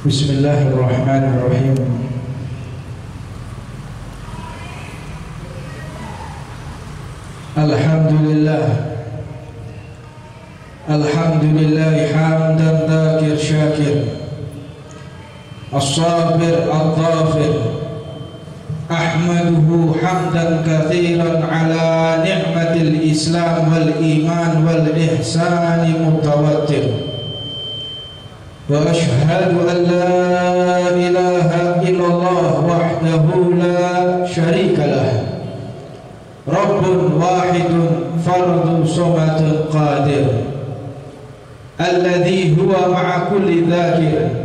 Bismillahirrahmanirrahim. Alhamdulillah hamdan dzakir syakir, as-sabir al-ghafir, ahmaduhu hamdan katsiran ala ni'matil islam wal iman wal ihsani mutawattir. Wa ashhadu an la ilaha illallah wahdahu la syarika lah, Rabbun wahidun fardun somatun qadir, alladhi huwa ma'a kulli dhakir,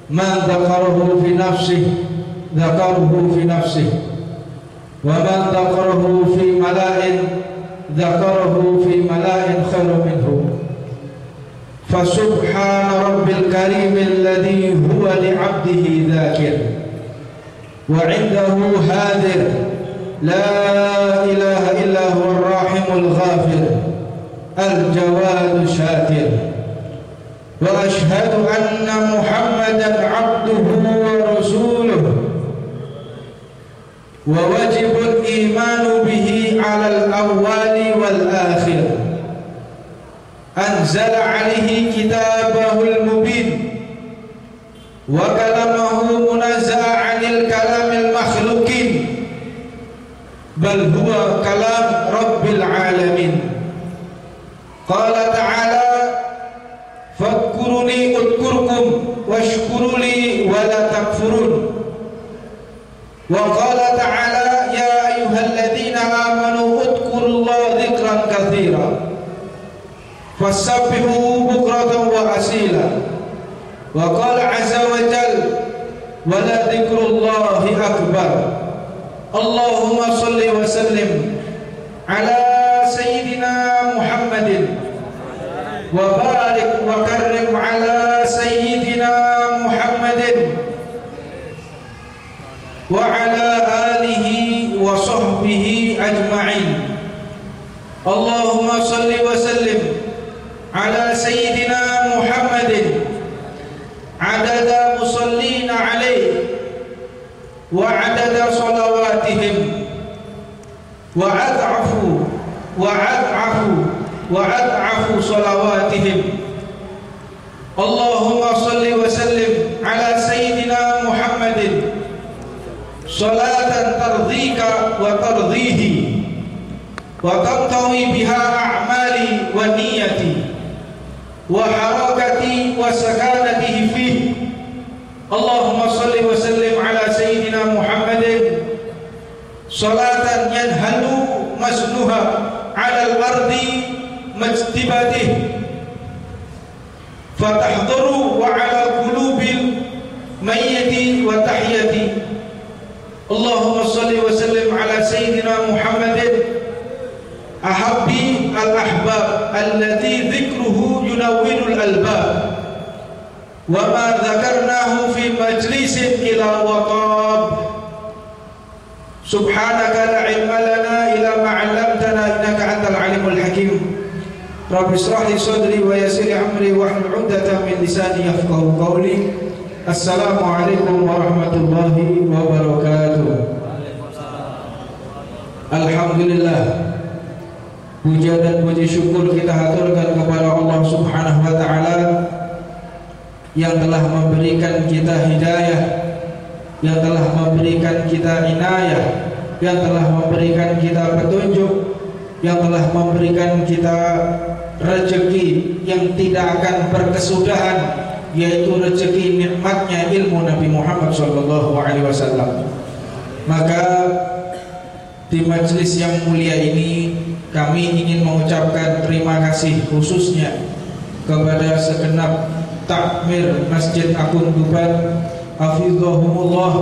man dhakarahu fi nafsih dhakarahu fi nafsih, wa man dhakarahu fi mala'in dhakarahu fi mala'in khairu minhu. Fasubhana rabbil karim alladhi huwa li'abdihi dhakir, wa 'indahu hadir, la ilaha illa huwa ar-rahimul ghafir, al-jawadu syakir. Wa ashhadu anna Muhammadan 'abduhu wa rasuluh, wa wajibul imanu bihi 'alal awwali wal akhir. Anzala 'alaihi kitabahul mubin, wa kalamahu munazza'a 'anil kalamil makhluqin, bal huwa kalam rabbil alamin. Qala ta'ala, fadhkuruni udhkurkum washkuruli wa la takfurun. Wa qala ta'ala, ya ayyuhalladzina amanu udhkurullaha dzikran katsira fasabbihu bukratan wa asila. Wa qala 'azza wa jalla, wa la dzikrullahi akbar. Allahumma salli wa sallim ala sayyidina Muhammadin wa barik wa karrim ala sayyidina Muhammadin wa ala alihi wa sahbihi ajma'in. Allahumma salli wa sallim ala sayyidina Muhammadin adada musallina alaihi wa adada salawatihim wa ad'afu salawatihim. Allahumma salli wa sallim ala sayyidina Muhammadin salatan tardika wa tardihi wa tamtawi biha a'mali wa niyati wa harakati wa sakanatihi fihi. Allahumma salli wa sallim ala sayyidina Muhammadin salatan yanhalu masnuha ala al-ardi majtibatih fatahduru wa ala qulubil mayyiti wa tahyati. Allahumma salli wa sallim ala sayyidina Muhammadin ahabbi al-ahbab alladhi dhikruhu yunawwirul albab, wa ma dhakarnahu fi majlisin ila waqab. Subhanaka la ilma lana illa ma 'allamtana innaka antal alimul hakim. Rabbi shrah li sadri wa yassir li amri wahlul 'uqdatam min lisani yafqahu qawli. Assalamu alaikum warahmatullahi wabarakatuh. Alhamdulillah, puja dan puji syukur kita haturkan kepada Allah Subhanahu wa taala yang telah memberikan kita hidayah, yang telah memberikan kita inayah, yang telah memberikan kita petunjuk, yang telah memberikan kita rezeki yang tidak akan berkesudahan, yaitu rezeki nikmatnya ilmu Nabi Muhammad SAW. Maka di majelis yang mulia ini kami ingin mengucapkan terima kasih khususnya kepada segenap takmir Masjid Akun Tuban, hafizahumullah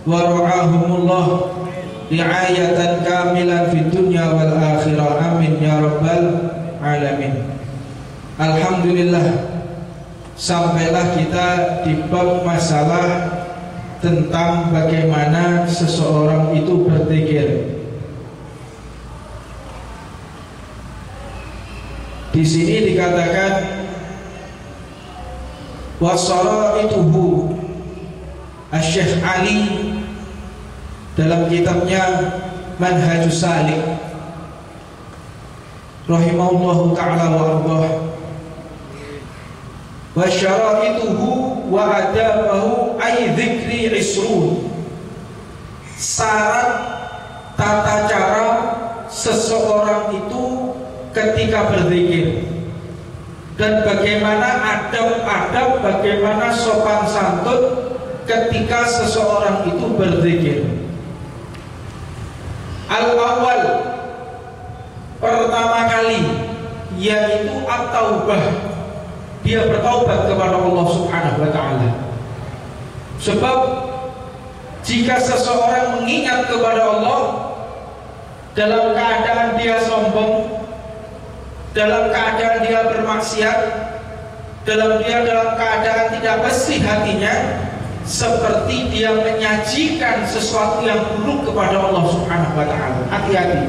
wa ra'ahumullah ri'ayatan kamilan fid dunya wal akhirah, amin ya rabbal alamin. Alhamdulillah, sampailah kita di bab masalah tentang bagaimana seseorang itu berzikir. Di sini dikatakan wa saraituhu. Syekh Ali dalam kitabnya Manhajus Salik rahimahullahu ta'ala wa ardhah, wa syaraituhu wa adabahu ay dzikri isrun. Syarat tata cara seseorang itu ketika berzikir, dan bagaimana adab-adab, bagaimana sopan santun ketika seseorang itu berzikir. Al-awwal, pertama kali, yaitu at-taubah. Dia bertaubat kepada Allah Subhanahu wa ta'ala. Sebab jika seseorang mengingat kepada Allah dalam keadaan dia sombong, dalam keadaan dia bermaksiat, dalam keadaan tidak bersih hatinya, seperti dia menyajikan sesuatu yang buruk kepada Allah Subhanahu wa ta'ala. Hati-hati.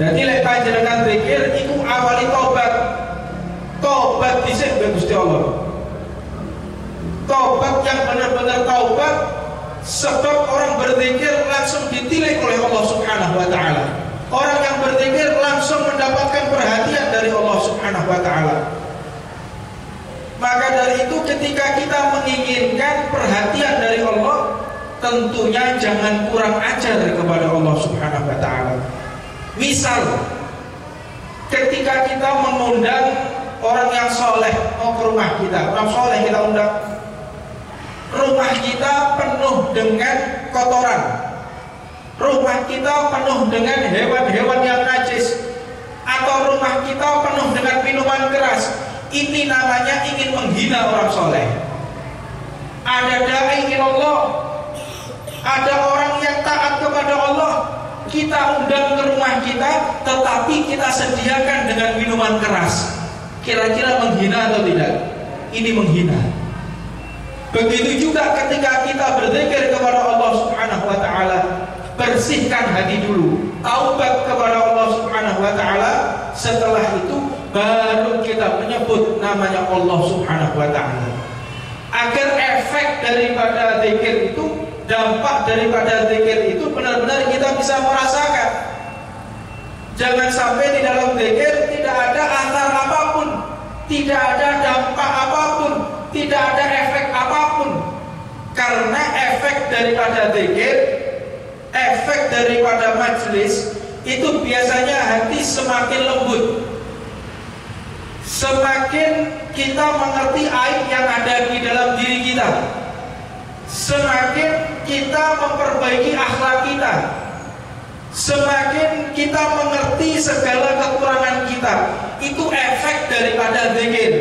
Jadi lek panjenengan zikir itu awali tobat. Tobat dhisik mbek Gusti Allah. Tobat yang benar-benar taubat, sebab orang berzikir langsung ditilik oleh Allah Subhanahu wa ta'ala. Orang yang berzikir langsung mendapatkan perhatian dari Allah Subhanahu wa ta'ala. Maka dari itu ketika kita menginginkan perhatian dari Allah, tentunya jangan kurang ajar kepada Allah Subhanahu wa ta'ala. Misal ketika kita mengundang orang yang soleh mau ke rumah kita, orang soleh kita undang, rumah kita penuh dengan kotoran, rumah kita penuh dengan hewan-hewan yang najis, atau rumah kita penuh dengan minuman keras, ini namanya ingin menghina orang soleh. Ada da'i ilallah, ada orang yang taat kepada Allah, kita undang ke rumah kita, tetapi kita sediakan dengan minuman keras. Kira-kira menghina atau tidak? Ini menghina. Begitu juga ketika kita berzikir kepada Allah Subhanahu wa ta'ala, bersihkan hati dulu, taubat kepada Allah Subhanahu wa ta'ala. Setelah itu baru kita menyebut namanya Allah Subhanahu wa ta'ala, agar efek daripada zikir itu, dampak daripada zikir itu benar-benar kita bisa merasakan. Jangan sampai di dalam zikir tidak ada asar apapun, tidak ada dampak apapun, tidak ada efek apapun. Karena efek daripada zikir, efek daripada majelis itu biasanya hati semakin lembut, semakin kita mengerti aib yang ada di dalam diri kita, semakin kita memperbaiki akhlak kita, semakin kita mengerti segala kekurangan kita. Itu efek daripada zikir.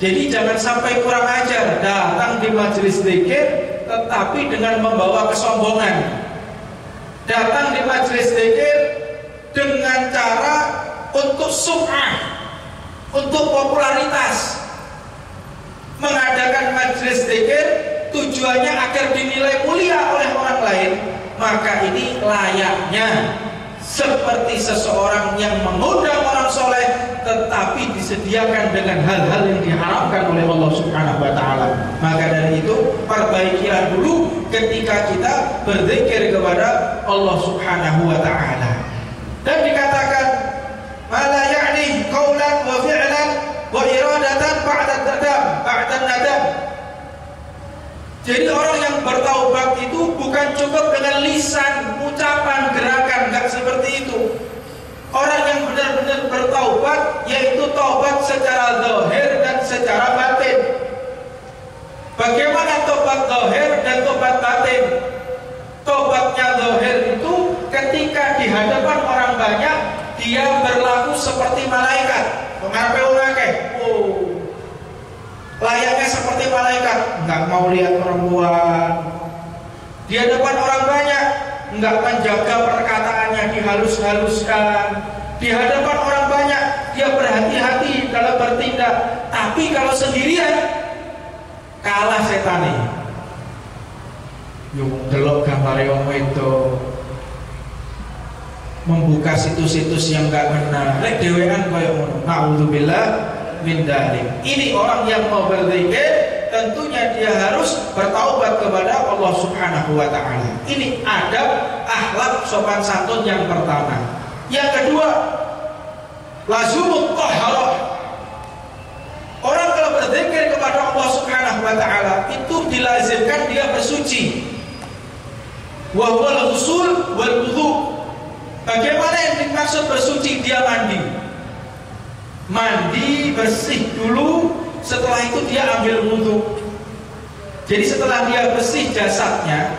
Jadi jangan sampai kurang ajar datang di majelis zikir tetapi dengan membawa kesombongan, datang di majelis zikir dengan cara untuk sum'ah, untuk popularitas. Mengadakan majelis zikir tujuannya agar dinilai mulia oleh orang lain, maka ini layaknya seperti seseorang yang mengundang orang soleh tetapi disediakan dengan hal-hal yang diharamkan oleh Allah Subhanahu wa ta'ala. Maka dari itu perbaikilah dulu ketika kita berzikir kepada Allah Subhanahu wa ta'ala. Dan dikatakan mala ya'ni qaulan wa fi'lan wa iradatan ba'da nadam. Jadi orang yang bertaubat itu bukan cukup dengan lisan, ucapan, gerakan, enggak seperti itu. Orang yang benar-benar bertaubat yaitu taubat secara zahir dan secara batin. Bagaimana taubat zahir dan taubat batin? Taubatnya zahir itu ketika di hadapan orang banyak dia berlaku seperti malaikat. Layaknya seperti malaikat, enggak mau lihat perempuan. Di hadapan orang banyak enggak menjaga perkataannya, dihalus-haluskan. Di hadapan orang banyak dia berhati-hati dalam bertindak. Tapi kalau sendirian kalah setane. Yo delok gambare wong wedok, membuka situs-situs yang enggak benar. Lek dhewean koyo ngono. Nauzubillah min dzalik. Ini orang yang mau berzikir, tentunya dia harus bertaubat kepada Allah Subhanahu wa taala. Ini adab akhlak sopan santun yang pertama. Yang kedua, lazumut taharah. Orang kalau berzikir kepada Allah Subhanahu wa taala itu dilazimkan dia bersuci. Wa huwal ghusl wal wudhu. Bagaimana yang dimaksud bersuci? Dia mandi bersih dulu, setelah itu dia ambil wudhu. Jadi setelah dia bersih jasadnya,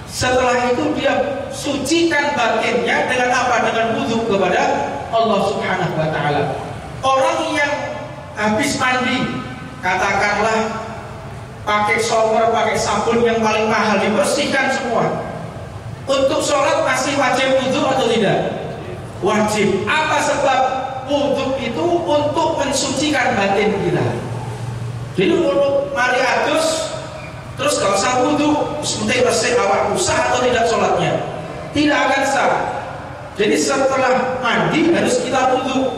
setelah itu dia sucikan batinnya dengan apa? Dengan wudhu kepada Allah Subhanahu wa taala. Orang yang habis mandi, katakanlah pakai shower, pakai sabun yang paling mahal, dibersihkan semua, untuk sholat masih wajib wudhu atau tidak? Wajib. Apa sebab? Wudhu itu untuk mensucikan batin kita. Jadi untuk mari adus terus gak usah wudhu, seperti bersih awak, sah atau tidak sholatnya? Tidak akan sah. Jadi setelah mandi harus kita wudhu.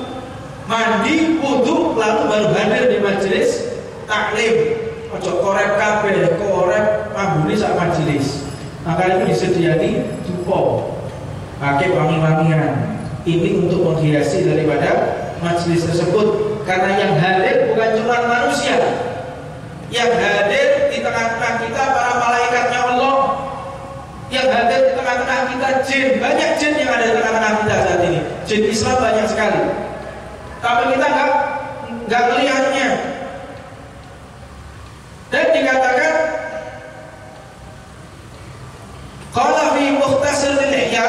Mandi, wudhu, lalu baru hadir di majelis taklim. Ojo korek kabeh, korek mambune sak majelis. Maka itu disediani dupo, pakai wangi-wangian. Ini untuk menghiasi daripada majelis tersebut. Karena yang hadir bukan cuma manusia, yang hadir di tengah-tengah kita para malaikatnya Allah, yang hadir di tengah-tengah kita jin. Banyak jin yang ada di tengah-tengah kita saat ini. Jin Islam banyak sekali, tapi kita nggak melihatnya. Dan dikatakan qala fi mukhtasar al-ihya,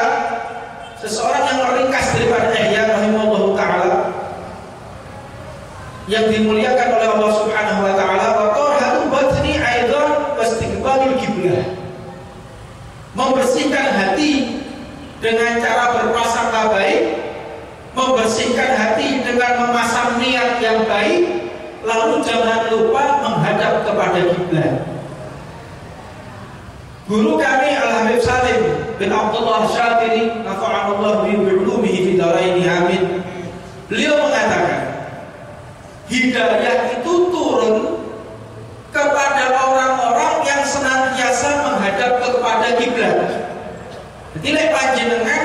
seseorang yang meringkas daripada ihya rahimahullah taala, yang dimuliakan oleh Allah Subhanahu wa taala, wa tahatu batni aidan wastiqbalul qiblah, membersihkan hati dengan cara berprasangka baik, membersihkan hati dengan memasang niat yang baik, lalu jangan lupa menghadap kepada kiblat. Guru kami Al-Habib Salim bin Abdullah Syatiri nafa'anallahu bi'ulumihi fi dharaini amin, beliau mengatakan hidayah itu turun kepada orang-orang yang senantiasa menghadap kepada kiblat. Jadi lek panjenengan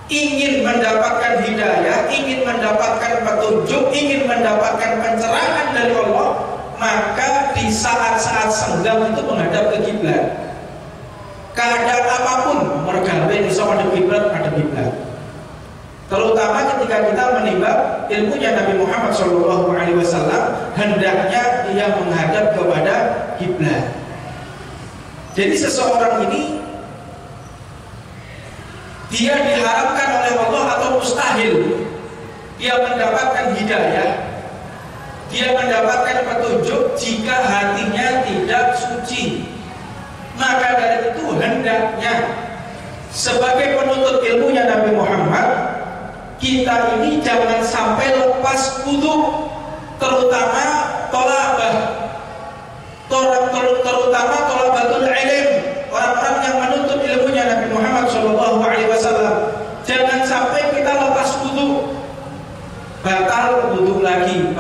ingin mendapatkan hidayah, ingin mendapatkan petunjuk, ingin mendapatkan pencerahan dari Allah, maka di saat-saat senggang itu menghadap ke kiblat. Keadaan apapun, mergawe bisa ada kiblat, ada kiblat. Terutama ketika kita menimba ilmunya Nabi Muhammad SAW, hendaknya dia menghadap kepada kiblat. Jadi seseorang ini dia diharapkan oleh Allah atau mustahil dia mendapatkan hidayah, dia mendapatkan petunjuk jika hatinya tidak suci. Maka dari itu hendaknya sebagai penuntut ilmunya Nabi Muhammad, kita ini jangan sampai lepas wudhu, terutama tolabatul ilm, orang-orang yang menuntut ilmunya Nabi Muhammad SAW. Jangan sampai kita lepas wudhu, batal wudhu lagi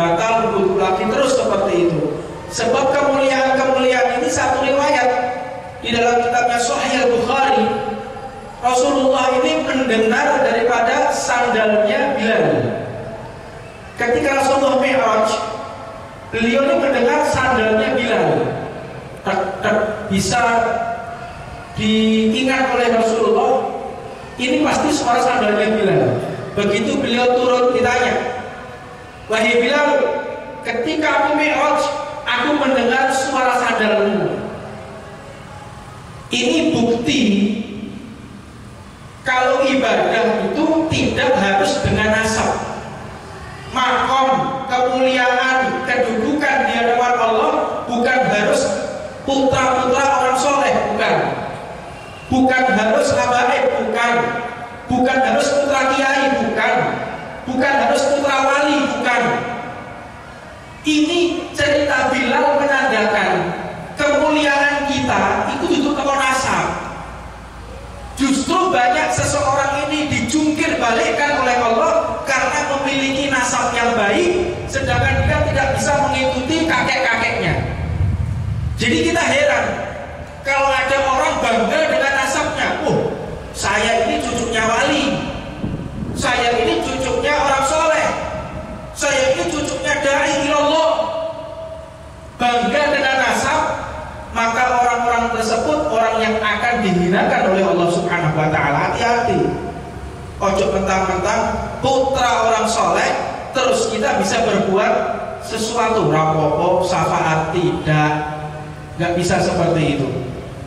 terus seperti itu. Sebab kemuliaan ini satu riwayat di dalam kitabnya Sahih Al-Bukhari, Rasulullah ini mendengar daripada sandalnya Bilal. Ketika Rasulullah Mi'raj, beliau ini mendengar sandalnya Bilal. Bisa diingat oleh Rasulullah, ini pasti suara sandalnya Bilal. Begitu beliau turun, ditanya, wahai Bilal, ketika aku Mi'raj, aku mendengar suara sandalmu. Ini bukti kalau ibadah itu tidak harus dengan nasab, makom, kemuliaan, kedudukan di hadapan Allah bukan harus putra-putra orang soleh, bukan harus habaib, bukan harus putra kiai, bukan harus putra wali, bukan. Ini cerita Bilal menandakan kemuliaan kita itu duduk ke nasab. Justru banyak seseorang ini dijungkir balikkan oleh Allah karena memiliki nasab yang baik, sedangkan dia tidak bisa mengikuti kakek-kakeknya. Jadi kita heran kalau ada orang bangga dengan nasabnya. Oh, saya ini cucunya wali, saya ini cucunya orang soleh, saya ini cucunya dai ilallah. Bangga dengan nasab, maka orang-orang tersebut orang yang akan dihinakan oleh Allah Subhanahu wa Ta'ala. Hati-hati, ojo mentang-mentang putra orang soleh terus kita bisa berbuat sesuatu rapopo, syafaat, tidak, nggak bisa seperti itu.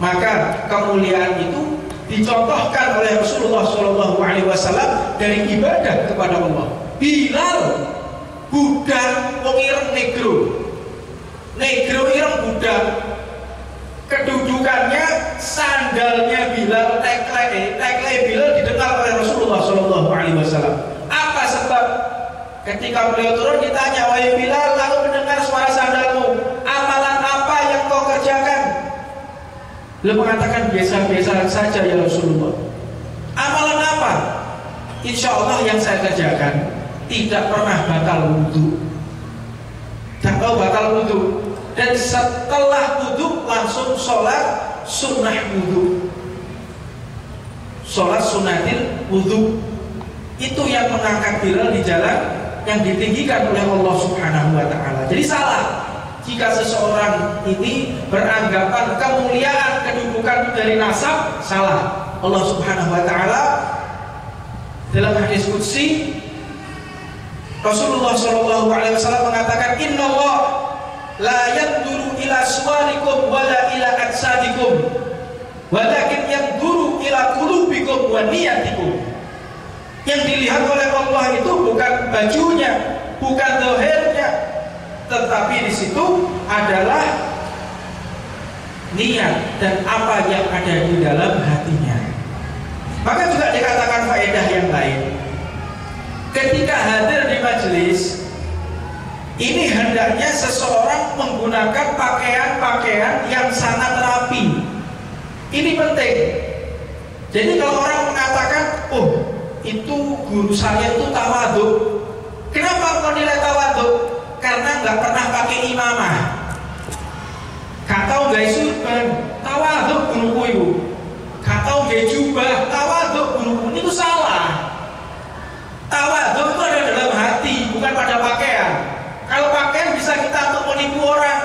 Maka kemuliaan itu dicontohkan oleh Rasulullah SAW dari ibadah kepada Allah. Bilal budak wong ireng negro ireng budak, kedudukannya sandalnya Bilal, teklai Bilal didengar oleh Rasulullah SAW. Apa sebab? Ketika beliau turun ditanya, wahai Bilal, lalu mendengar suara sandalmu, amalan apa yang kau kerjakan? Beliau mengatakan biasa-biasa saja ya Rasulullah. Amalan apa? Insya Allah yang saya kerjakan tidak pernah batal wudhu, tak tahu batal wudhu, dan setelah wudhu langsung sholat sunnah wudhu, sholat sunnatil wudhu. Itu yang mengangkat Bilal di jalan yang ditinggikan oleh Allah Subhanahu wa Ta'ala. Jadi salah jika seseorang ini beranggapan kemuliaan kedudukan dari nasab, salah. Allah Subhanahu wa Ta'ala dalam hadis qudsi, Rasulullah SAW mengatakan, Inna Allah la yanduru ila suwarikum wala ila ajsadikum walakin yanduru ila qulubikum wa niyatikum. Yang dilihat oleh Allah itu bukan bajunya, bukan zahirnya, tetapi di situ adalah niat dan apa yang ada di dalam hatinya. Maka juga dikatakan faedah yang lain. Ketika hadir di majelis, ini hendaknya seseorang menggunakan pakaian-pakaian yang sangat rapi. Ini penting. Jadi kalau orang mengatakan, oh, itu guru saya itu tawadhu. Kenapa kau nilai tawadhu? Karena nggak pernah pakai imamah, gak tahu gak surban, tawadhu guruku itu. Gak tahu gak jubah, tawadhu guruku. Itu salah. Tawadhu itu ada dalam hati, bukan pada pakaian. Kalau pakaian bisa kita untuk menipu orang.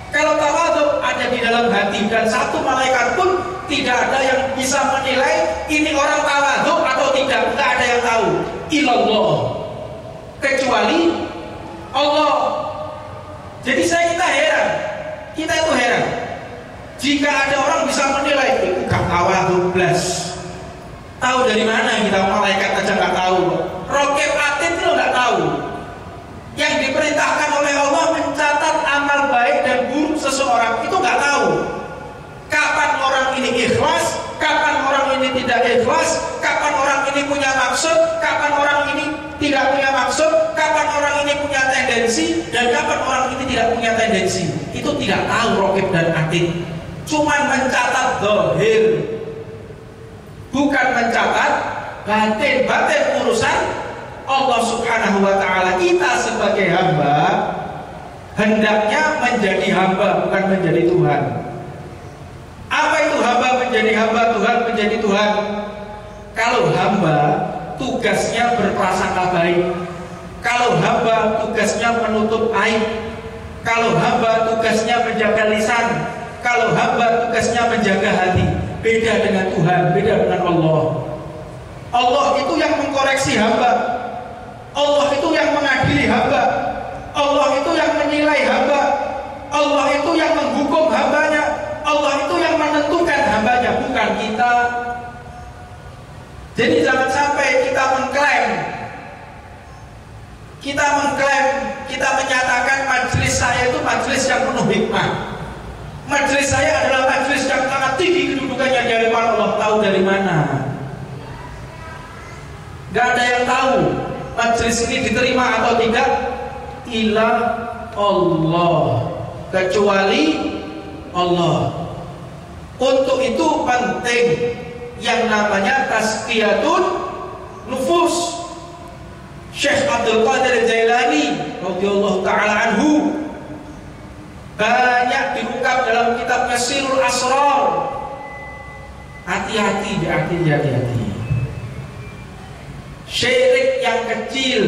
Kalau tawadhu ada di dalam hati, dan satu malaikat pun tidak ada yang bisa menilai ini orang tawadhu atau tidak. Tidak ada yang tahu. Ilallah, kecuali Allah. Jadi kita heran, kita itu heran jika ada orang bisa menilai itu gak tawadhu blas. Tahu dari mana kita? Malaikat aja nggak tahu. Raqib atid itu nggak tahu. Yang diperintahkan oleh Allah mencatat amal baik dan buruk seseorang itu nggak tahu. Kapan orang ini ikhlas, kapan orang ini tidak ikhlas, kapan orang ini punya maksud, kapan orang ini tidak punya maksud, kapan orang ini punya tendensi, dan kapan orang ini tidak punya tendensi. Itu tidak tahu raqib dan atid. Cuman mencatat zahir, bukan mencatat batin. Batin urusan Allah Subhanahu wa Ta'ala. Kita sebagai hamba hendaknya menjadi hamba, bukan menjadi Tuhan. Apa itu hamba menjadi hamba, Tuhan menjadi Tuhan? Kalau hamba tugasnya berprasangka baik, kalau hamba tugasnya menutup aib, kalau hamba tugasnya menjaga lisan, kalau hamba tugasnya menjaga hati. Beda dengan Tuhan, beda dengan Allah. Allah itu yang mengkoreksi hamba, Allah itu yang mengadili hamba, Allah itu yang menilai hamba, Allah itu yang menghukum hambanya, Allah itu yang menentukan hambanya, bukan kita. Jadi jangan sampai kita mengklaim, kita menyatakan majelis saya itu majelis yang penuh hikmah, majelis saya adalah majelis yang sangat tinggi kedudukannya di hadapan Allah. Tahu dari mana? Gak ada yang tahu majelis ini diterima atau tidak, ila Allah, kecuali Allah. Untuk itu penting yang namanya tazkiyatun nufus. Syekh Abdul Qadir Jailani radhiyallahu taala anhu banyak diungkap dalam kitabnya Sirrul Asrar. Hati-hati, hati-hati. Syirik yang kecil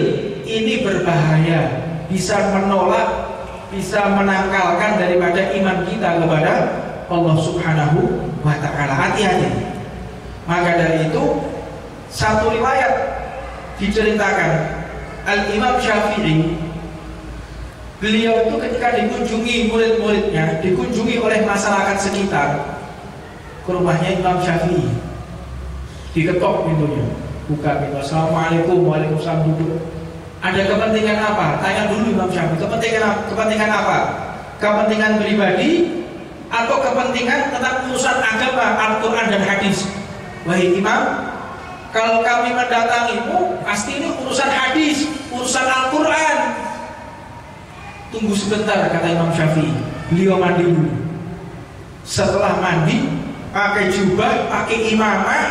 ini berbahaya, bisa menolak, bisa menangkalkan daripada iman kita kepada Allah Subhanahu wa ta'ala. Hati-hati. Maka dari itu satu riwayat diceritakan Al-Imam Syafi'i, beliau itu ketika dikunjungi murid-muridnya, dikunjungi oleh masyarakat sekitar ke rumahnya Imam Syafi'i, diketok pintunya, buka pintu, assalamualaikum, waalaikumsalam, duduk. Ada kepentingan apa? Tanya dulu Imam Syafi'i, kepentingan apa? Kepentingan pribadi atau kepentingan tentang urusan agama, Al-Quran dan hadis? Wahai Imam, kalau kami mendatangimu, pasti ini urusan hadis, urusan Al-Quran. Tunggu sebentar, kata Imam Syafi'i. Beliau mandi dulu. Setelah mandi, pakai jubah, pakai imamah,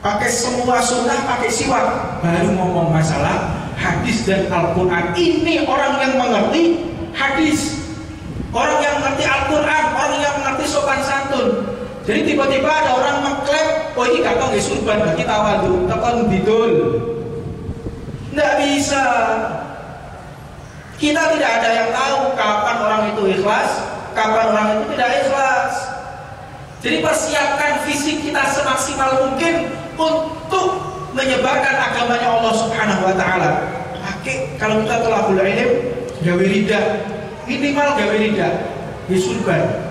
pakai semua sunnah, pakai siwak, baru ngomong masalah hadis dan Al-Quran. Ini orang yang mengerti hadis, orang yang mengerti Al-Quran, orang yang mengerti sopan santun. Jadi tiba-tiba ada orang mengklaim, oh ini kakak nggak surban, bagi tawadu, takon bidul. Nggak bisa. Kita tidak ada yang tahu kapan orang itu ikhlas, kapan orang itu tidak ikhlas. Jadi persiapkan fisik kita semaksimal mungkin untuk menyebarkan agamanya Allah Subhanahu wa ta'ala. Pakai, kalau kita telah belajar ilmu, gawe rida, minimal gawe rida di surban.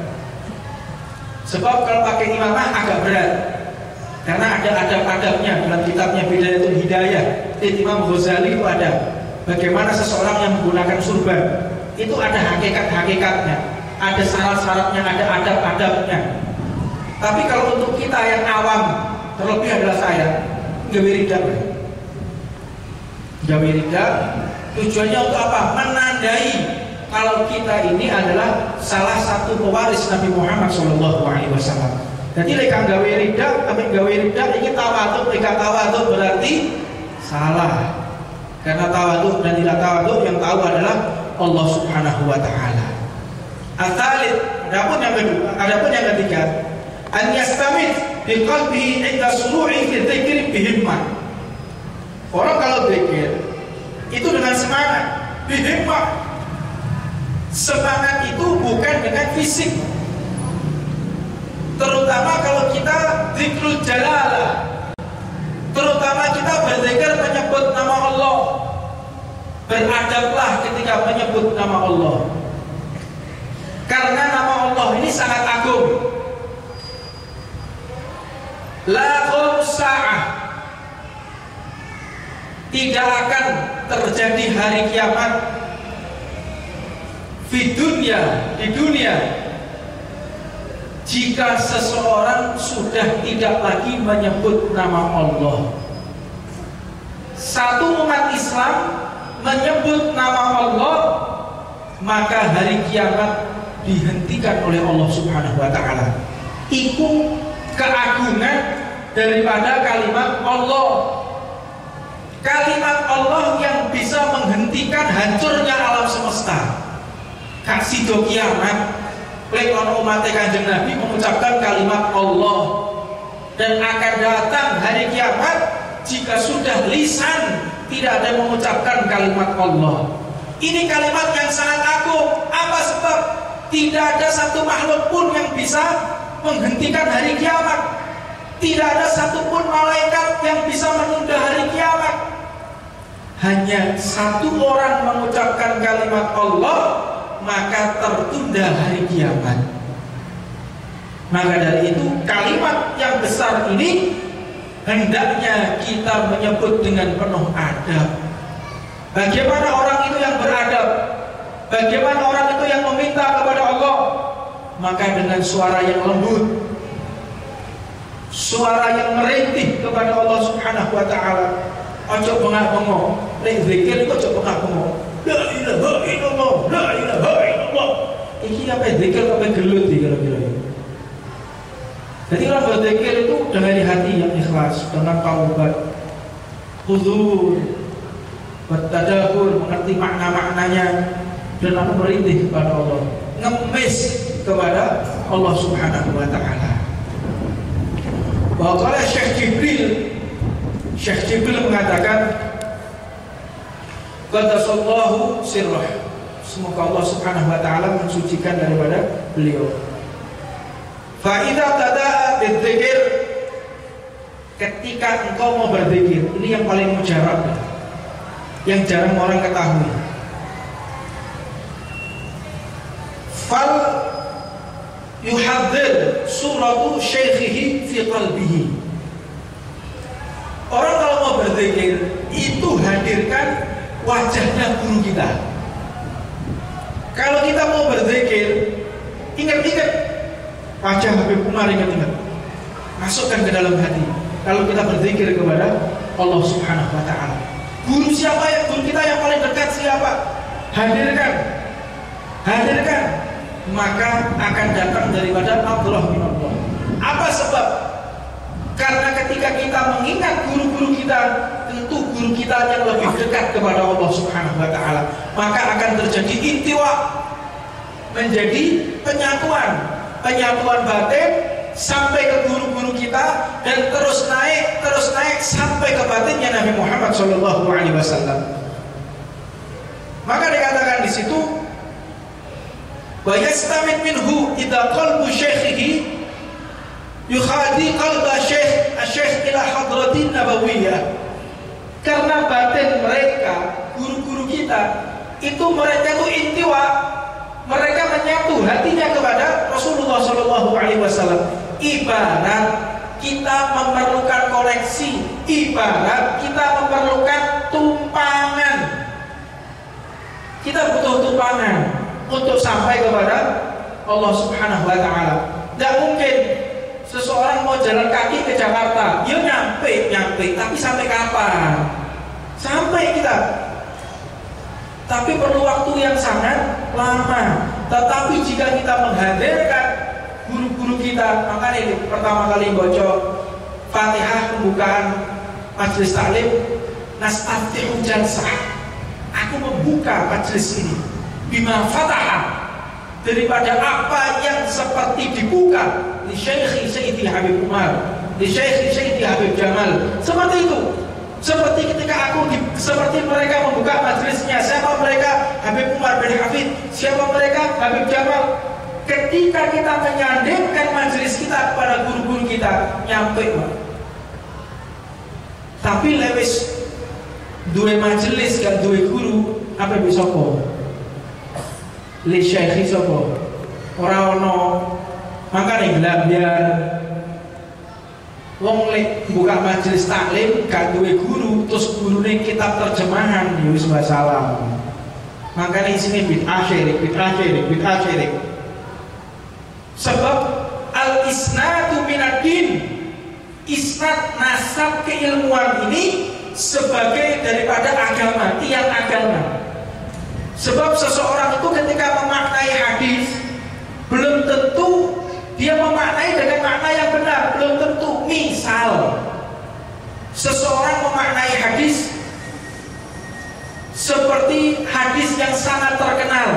Sebab kalau pakai imamah agak berat, karena ada adab-adabnya dalam kitabnya Bidayatul Hidayah. Imam Ghazali itu ada bagaimana seseorang yang menggunakan surban itu ada hakikat-hakikatnya, ada syarat-syaratnya, ada adab-adabnya. Tapi kalau untuk kita yang awam, terlebih adalah saya, gawe rida. Gawe rida tujuannya untuk apa? Menandai kalau kita ini adalah salah satu pewaris Nabi Muhammad SAW. Jadi leka gawe rida, kami gawe rida ini tawaduk, leka tawaduk berarti salah. Karena tawaduk dan tidak tawaduk yang tahu adalah Allah Subhanahu wa ta'ala. Al-Thalith, adapun yang ketiga, an yastamid bi qalbihi 'inda suru'i fi dzikri bihimmah. Orang kalau zikir itu dengan semangat, bihimmah. Semangat itu bukan dengan fisik. Terutama kalau kita zikrul jalalah, terutama kita berzikir menyebut nama Allah. Beradablah ketika menyebut nama Allah, karena nama Allah ini sangat agung. La sa'ah, tidak akan terjadi hari kiamat di dunia jika seseorang sudah tidak lagi menyebut nama Allah. Satu umat Islam menyebut nama Allah, maka hari kiamat dihentikan oleh Allah Subhanahu wa ta'ala. Itu keagungan daripada kalimat Allah. Kalimat Allah yang bisa menghentikan hancurnya alam semesta. Kasih do kiamat, lek ono umat Kanjeng Nabi mengucapkan kalimat Allah, dan akan datang hari kiamat jika sudah lisan tidak ada mengucapkan kalimat Allah. Ini kalimat yang sangat agung. Apa sebab? Tidak ada satu makhluk pun yang bisa menghentikan hari kiamat. Tidak ada satupun malaikat yang bisa menunda hari kiamat. Hanya satu orang mengucapkan kalimat Allah, maka tertunda hari kiamat. Maka dari itu kalimat yang besar ini hendaknya kita menyebut dengan penuh adab. Bagaimana orang itu yang beradab? Bagaimana orang itu yang meminta kepada Allah? Maka dengan suara yang lembut, suara yang merintih kepada Allah Subhanahu wa ta'ala. Ojo bengak-bengok, lek zikir itu ojo bengak-bengok. La ilaha illallah, la ilaha illallah. Iki apa zikir apa gelut kira-kira. Jadi kalau berzikir itu dengan hati yang ikhlas, dengan taubat, huzur, bertadabbur, mengerti makna-maknanya, dan lalu merintih kepada Allah, ngemis kepada Allah Subhanahu wa taala. Bahwa kalau Syekh Jibril mengatakan, qaddasallahu sirrah, semoga Allah Subhanahu wa taala mensucikan daripada beliau. Fa idza tada'a bidzikir, ketika engkau mau berzikir, ini yang paling mujarab, yang jarang orang ketahui. Fal yuhadzir suratu syaikhihi fi qalbihi. Orang kalau mau berzikir itu hadirkan wajahnya guru kita. Kalau kita mau berzikir, ingat-ingat wajah Habib Umar, ingat-ingat, masukkan ke dalam hati. Kalau kita berzikir kepada Allah Subhanahu wa taala, guru siapa ya? Guru kita yang paling dekat siapa? Hadirkan, maka akan datang daripada Allah min Allah. Apa sebab? Karena ketika kita mengingat guru-guru kita, tentu guru kita yang lebih dekat kepada Allah Subhanahu wa taala, maka akan terjadi intiwa, menjadi penyatuan batin sampai ke guru-guru kita, dan terus naik sampai ke batinnya Nabi Muhammad sallallahu alaihi wasallam. Maka dikatakan di situ, wa yastamid minhu idza qalbu syaikhihi yukhadi qalba syekh ila hadratin nabawiyah. Karena batin mereka, guru-guru kita itu, mereka itu intiwa, mereka menyatu hatinya kepada Rasulullah sallallahu alaihi wasallam. Ibarat kita memerlukan koneksi, ibarat kita memerlukan tumpangan. Kita butuh tumpangan untuk sampai kepada Allah Subhanahu wa taala. Tidak mungkin seseorang mau jalan kaki ke Jakarta, dia nyampe, tapi sampai kapan? Sampai kita. Tapi perlu waktu yang sangat lama. Tetapi jika kita menghadirkan guru-guru kita, makanya ini pertama kali baca Fatihah pembukaan majelis taklim, nastaftihu jalsah. Aku membuka majelis ini bima fataha, daripada apa yang seperti dibuka di Syekh Sayyidi Habib Umar, di Syekh Sayyidi Habib Jamal. Seperti itu. Seperti ketika seperti mereka membuka majelisnya. Siapa mereka? Habib Umar bin Hafid. Siapa mereka? Habib Jamal. Ketika kita menyandingkan majelis kita kepada guru-guru kita, nyampe, Pak. Tapi lewis duwe majelis gak duwe guru, apa bisa kok? Li syekhi sapa? Ora ono. Makane biar wong lek buka majelis taklim gak duwe guru, terus gurune kitab terjemahan, ya wis salam. Makane isine bid'ah syirik. Sebab al-isnadu minad-din, isnad nasab keilmuan ini sebagai daripada agama, tiang agama. Sebab seseorang itu ketika memaknai hadis, belum tentu dia memaknai dengan makna yang benar, belum tentu. Misal seseorang memaknai hadis seperti hadis yang sangat terkenal,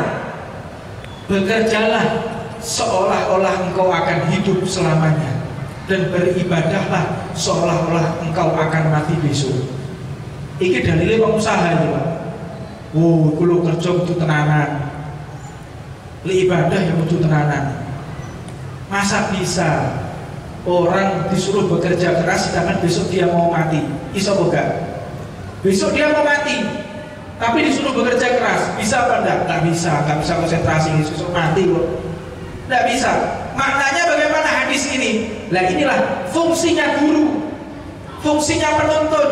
bekerjalah seolah-olah engkau akan hidup selamanya, dan beribadahlah seolah-olah engkau akan mati besok. Iki dalile pengusaha ya, Pak. Oh, kulo kerja kudu tenanan, li ibadah yang kudu tenanan. Masa bisa orang disuruh bekerja keras sedangkan besok dia mau mati? Iso boga? Besok dia mau mati, tapi disuruh bekerja keras, bisa apa enggak? Enggak bisa konsentrasi, besok mati kok. Enggak bisa. Maknanya bagaimana hadis ini? Nah, inilah fungsinya guru, fungsinya penuntun.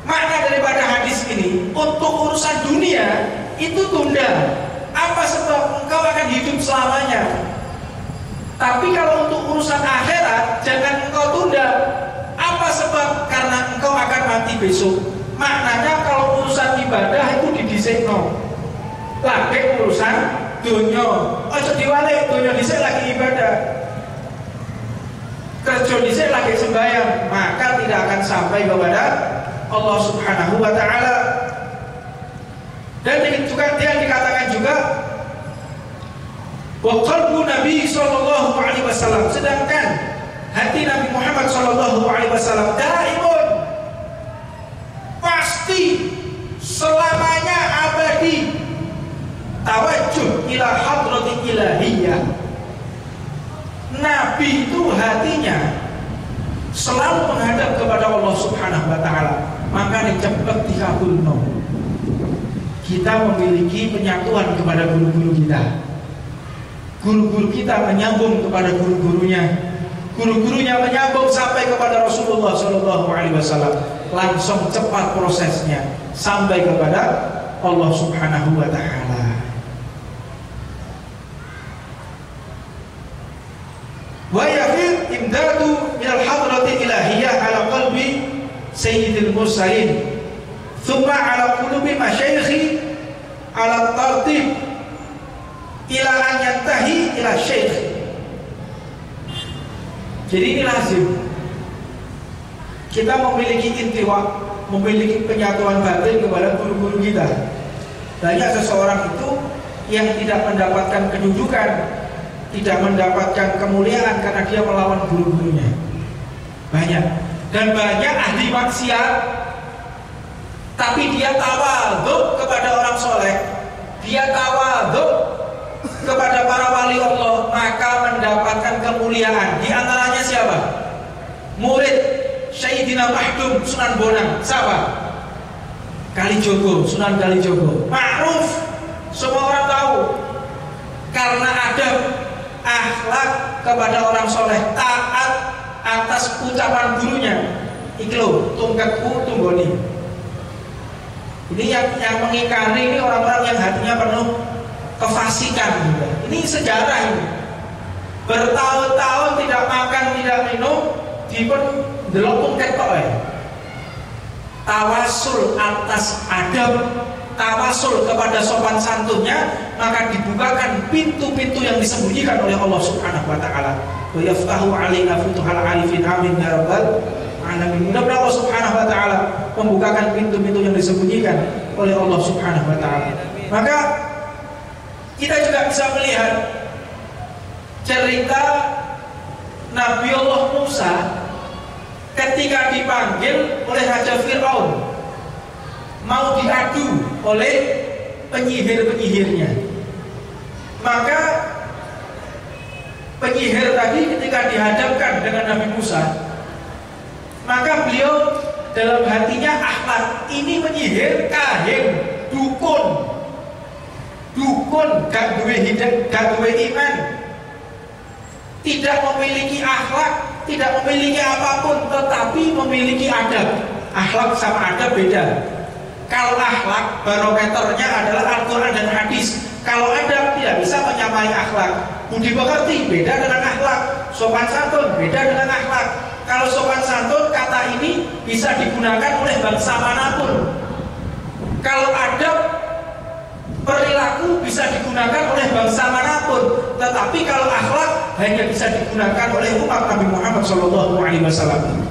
Makna daripada hadis ini, untuk urusan dunia itu tunda. Apa sebab? Engkau akan hidup selamanya. Tapi kalau untuk urusan akhirat, jangan engkau tunda. Apa sebab? Karena engkau akan mati besok. Maknanya kalau urusan ibadah itu didisikno. Lagi urusan dunia, ojo diwalik, dunia dhisik lagi ibadah, kerja dhisik lagi sembahyang, maka tidak akan sampai kepada Allah Subhanahu wa taala. Dan juga dia dikatakan juga wa qalbu Nabi sallallahu alaihi wasallam, sedangkan hati Nabi Muhammad sallallahu alaihi wasallam daimun, pasti selamanya abadi, tawajjuh ila hadrati ilahiyah. Nabi itu hatinya selalu menghadap kepada Allah Subhanahu wa taala. Maka cepat dikabulno. Kita memiliki penyatuan kepada guru-guru kita. Guru-guru kita menyambung kepada guru-gurunya. Guru-gurunya menyambung sampai kepada Rasulullah sallallahu alaihi wasallam. Langsung cepat prosesnya sampai kepada Allah Subhanahu wa taala. Wa yafid imdadu min al-hadrati ilahiyah ala qalbi sayyidil mursalin, thumma ala qulubi masyayikhi ala tartib ila an yantahi ila syekh. Jadi ini lazim kita memiliki intiwa, memiliki penyatuan batin kepada guru-guru kita. Banyak seseorang itu yang tidak mendapatkan kedudukan, tidak mendapatkan kemuliaan karena dia melawan guru-gurunya. Banyak. Dan banyak ahli maksiat, tapi dia tawadhu kepada orang soleh, dia tawadhu kepada para wali Allah, maka mendapatkan kemuliaan. Di antaranya siapa? Murid Sayyidina Mahdum Sunan Bonang. Siapa? Kalijogo, Sunan Kalijogo. Ma'ruf, semua orang tahu. Karena adab, akhlak kepada orang soleh, taat atas ucapan gurunya. Iki lho, tungkatku tunggoni. Ini yang mengingkari ini orang-orang yang hatinya penuh kefasikan juga. Ini sejarah ini. Bertahun-tahun tidak makan, tidak minum, dipun delok ketok. Tawasul atas adab, tawasul kepada sopan santunnya, maka dibukakan pintu-pintu yang disembunyikan oleh Allah Subhanahu wa taala. Wa yaftahu alaina futuhal arifin, amin ya rabbal alamin. Mudah-mudahan Allah Subhanahu wa taala membukakan pintu-pintu yang disembunyikan oleh Allah Subhanahu wa taala. Maka kita juga bisa melihat cerita Nabi Allah Musa ketika dipanggil oleh Raja Fir'aun, mau diadu oleh penyihir-penyihirnya. Maka penyihir tadi ketika dihadapkan dengan Nabi Musa, maka beliau dalam hatinya akhlak, ini penyihir, kahin, dukun, gak duwe iman, tidak memiliki akhlak, tidak memiliki apapun, tetapi memiliki adab. Akhlak sama adab beda. Kalau akhlak barometernya adalah Al-Quran dan hadis. Kalau adab tidak bisa menyamai akhlak. Budi pekerti beda dengan akhlak. Sopan santun beda dengan akhlak. Kalau sopan santun, kata ini bisa digunakan oleh bangsa manapun. Kalau adab, perilaku bisa digunakan oleh bangsa manapun. Tetapi kalau akhlak hanya bisa digunakan oleh umat Nabi Muhammad SAW.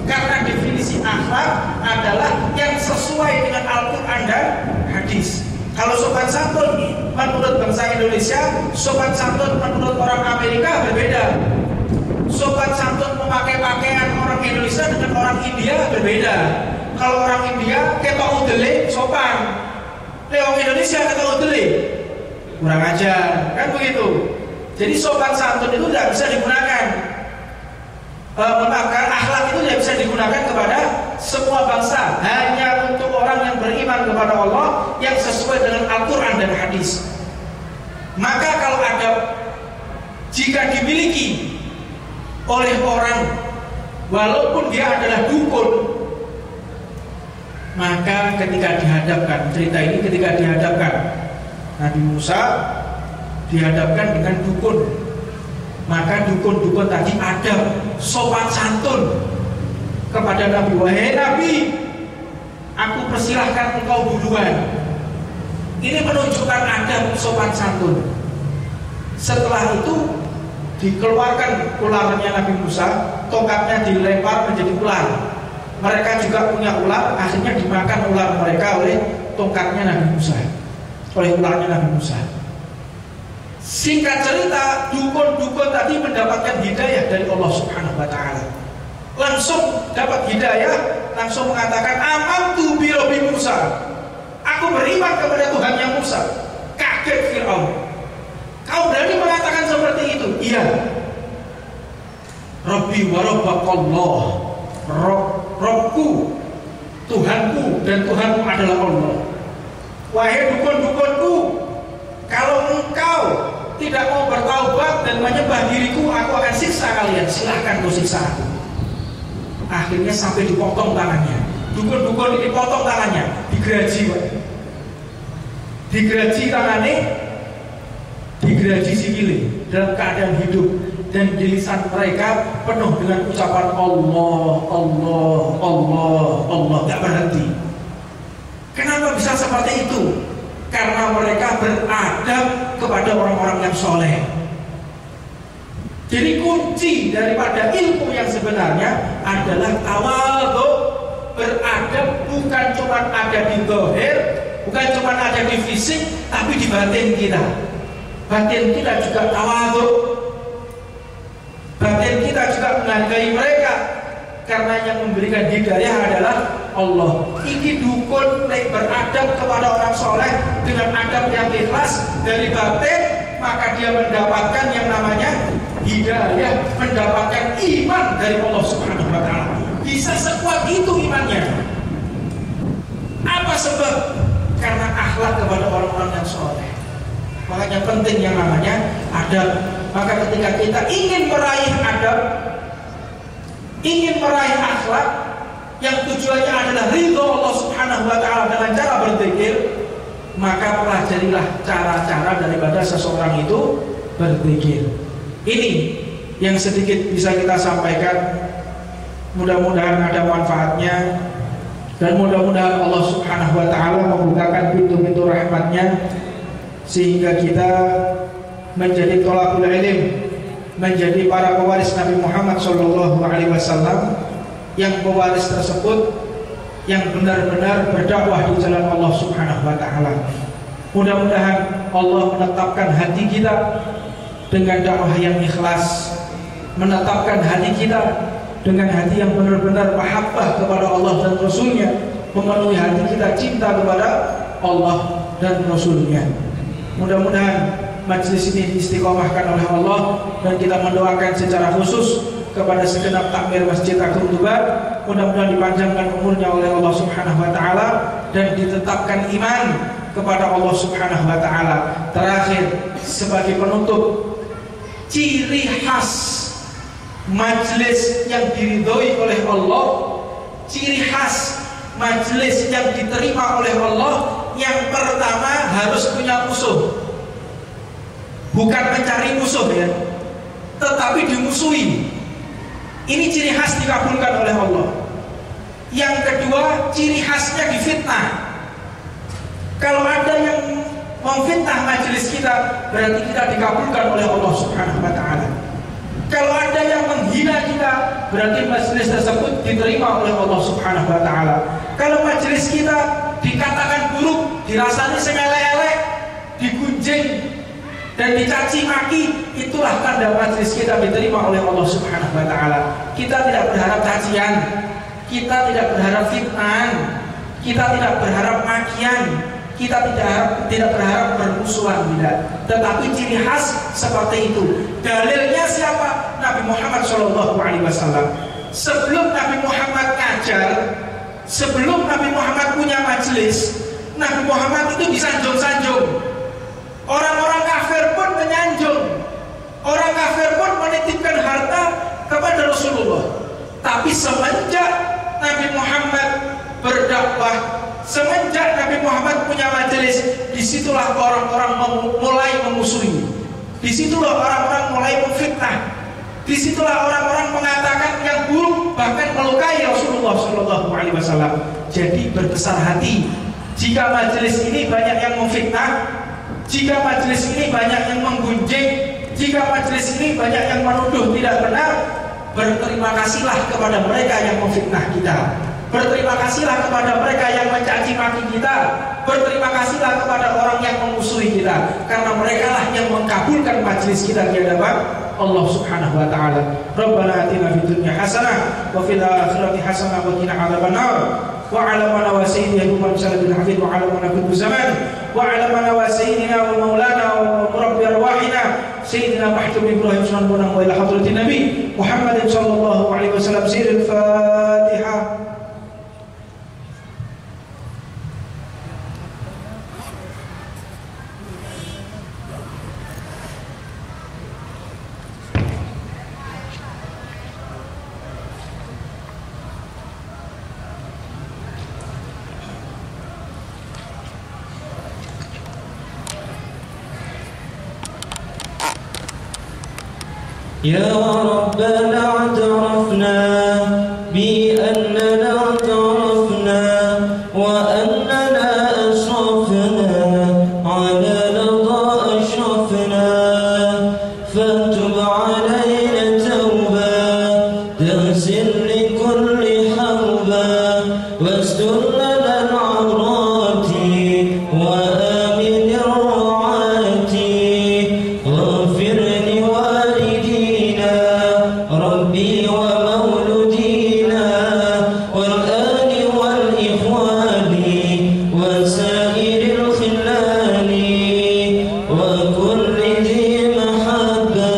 Karena definisi akhlak adalah yang sesuai dengan Al-Quran dan hadis. Kalau sopan santun menurut bangsa Indonesia, sopan santun menurut orang Amerika berbeda. Sopan santun memakai pakaian orang Indonesia dengan orang India berbeda. Kalau orang India ketok udele sopan, orang Indonesia ketok udele kurang ajar, kan begitu. Jadi sopan santun itu tidak bisa digunakan, akhlak itu tidak bisa digunakan kepada semua bangsa, hanya untuk orang yang beriman kepada Allah, yang sesuai dengan Al-Quran dan hadis. Maka kalau adab jika dimiliki oleh orang, walaupun dia adalah dukun, maka ketika dihadapkan, cerita ini ketika dihadapkan Nabi Musa dihadapkan dengan dukun, maka dukun-dukun tadi adab, sopan santun kepada Nabi. Wahai Nabi, aku persilahkan engkau duluan. Ini menunjukkan adab, sopan santun. Setelah itu dikeluarkan ularnya Nabi Musa, tongkatnya dilempar menjadi ular. mereka juga punya ular, akhirnya dimakan ular mereka oleh tongkatnya Nabi Musa, oleh ularnya Nabi Musa. Singkat cerita, dukun-dukun tadi mendapatkan hidayah dari Allah Subhanahu wa Ta'ala. Langsung dapat hidayah, langsung mengatakan amantu bi Rabbi Musa. Aku beriman kepada Tuhannya Musa. Kaget Fir'aun. Kau berani mengatakan seperti itu? Iya. Rabbi wa rabbakallah. Robku, Tuhanku dan Tuhanmu adalah Allah. Wahai dukun-dukunku, kalau engkau tidak mau bertaubat dan menyembah diriku, aku akan siksa kalian. Silahkan kau siksa aku. Akhirnya sampai dipotong tangannya. Dukun-dukun ini potong tangannya, digeraji, Pak. Digeraji tangannya, digeraji sikile dalam keadaan hidup, dan di lisan mereka penuh dengan ucapan Allah, Allah, Allah, Allah, gak berhenti. Kenapa bisa seperti itu? Karena mereka beradab kepada orang-orang yang soleh. Jadi kunci daripada ilmu yang sebenarnya adalah tawadhu, beradab bukan cuma ada di zahir, bukan cuma ada di fisik, tapi di batin kita. Batin kita juga tawadhu. Batin kita juga menghargai mereka, karena yang memberikan hidayah adalah Allah. Iki dukun beradab kepada orang soleh dengan adab yang ikhlas dari batin, maka dia mendapatkan yang namanya hidayah, mendapatkan iman dari Allah Subhanahu wa Ta'ala. Bisa sekuat itu imannya. Apa sebab? Karena akhlak kepada orang-orang yang soleh. Makanya penting yang namanya adab. Maka ketika kita ingin meraih adab, ingin meraih akhlak yang tujuannya adalah ridho Allah Subhanahu wa Ta'ala dengan cara berzikir, maka pelajarilah cara-cara daripada seseorang itu berzikir. Ini yang sedikit bisa kita sampaikan. Mudah-mudahan ada manfaatnya, dan mudah-mudahan Allah Subhanahu wa Ta'ala membukakan pintu-pintu rahmatnya sehingga kita menjadi thalabul ilm, menjadi para pewaris Nabi Muhammad SAW, yang pewaris tersebut yang benar-benar berdakwah di jalan Allah Subhanahu wa Ta'ala. Mudah-mudahan Allah menetapkan hati kita dengan dakwah yang ikhlas, menetapkan hati kita dengan hati yang benar-benar mahabbah kepada Allah dan Rasulnya, memenuhi hati kita cinta kepada Allah dan Rasulnya. Mudah-mudahan majelis ini diistiqomahkan oleh Allah, dan kita mendoakan secara khusus kepada segenap takmir Masjid Agung Tuban, mudah-mudahan dipanjangkan umurnya oleh Allah Subhanahu wa Ta'ala dan ditetapkan iman kepada Allah Subhanahu wa Ta'ala. Terakhir, sebagai penutup, ciri khas majelis yang diridhoi oleh Allah, ciri khas majelis yang diterima oleh Allah, yang pertama harus punya musuh. Bukan mencari musuh ya, tetapi dimusuhi. Ini ciri khas dikabulkan oleh Allah. Yang kedua, ciri khasnya difitnah. Kalau ada yang memfitnah majelis kita, berarti kita dikabulkan oleh Allah Subhanahu wa Ta'ala. Kalau ada yang menghina kita, berarti majelis tersebut diterima oleh Allah Subhanahu wa Ta'ala. Kalau majelis kita dikatakan buruk, dirasani semelek-elek, digunjing dan dicaci maki, itulah tanda majelis kita diterima oleh Allah Subhanahu wa Ta'ala. Kita tidak berharap cacian, kita tidak berharap fitnah, kita tidak berharap makian, kita tidak berharap bermusuhan, tidak. Tetapi ciri khas seperti itu. Dalilnya siapa? Nabi Muhammad SAW. Sebelum Nabi Muhammad ngajar, sebelum Nabi Muhammad punya majelis, Nabi Muhammad itu disanjung-sanjung. Orang-orang kafir pun menyanjung, orang kafir pun menitipkan harta kepada Rasulullah. Tapi semenjak Nabi Muhammad berdakwah, semenjak Nabi Muhammad punya majelis, disitulah orang-orang mulai memusuhi, disitulah orang-orang mulai memfitnah, disitulah orang-orang mengatakan yang buruk, bahkan melukai Rasulullah SAW. Jadi berbesar hati jika majelis ini banyak yang memfitnah, jika majelis ini banyak yang menggunjing, jika majelis ini banyak yang menuduh tidak benar, berterima kasihlah kepada mereka yang memfitnah kita. Berterima kasihlah kepada mereka yang mencaci maki kita. Berterima kasihlah kepada orang yang memusuhi kita, karena mereka lah yang mengkabulkan majelis kita di hadapan Allah Subhanahu wa taala. Rabbana atina fid dunya hasanah wa fil akhirati hasanah wa qina adzabannar. Wa 'ala mana wa sayyidina Muhammad sallallahu alaihi wa 'ala mana kullu zaman wa 'ala mana wa sayyidina wa maulana wa murabbi arwahina sayyidina Mahtum Ibrahim sallallahu alaihi wa ila hadratin Nabi Muhammad sallallahu alaihi wasallam. Sirul Fatihah. يا ربنا اعترفنا بأننا اعترفنا وأننا أسرفنا على لظى أشرفنا فتب علينا توبة تغسل لكل حوبة واستر لنا العورات وآمن الرعاة واغفر لوالدينا ربي ومولودينا والآل والإخوان وسائر الخلان وكل ذي محبة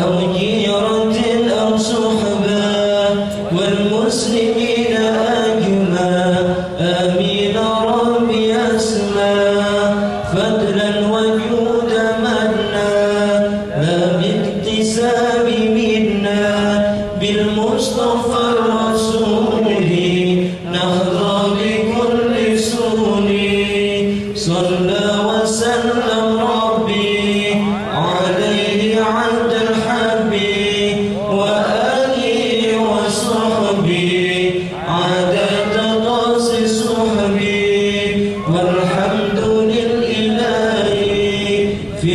أو جيرة أو صحبة والمسلمين أجمع آمين ربي أسمى فضلا وجود منا لا باكتساب منا بالمصطفى الرسول نهضى بكل سون صلى وسلم ربي عليه عند الحب وآله وصحبه عدد طاس صحبي والحمد لله في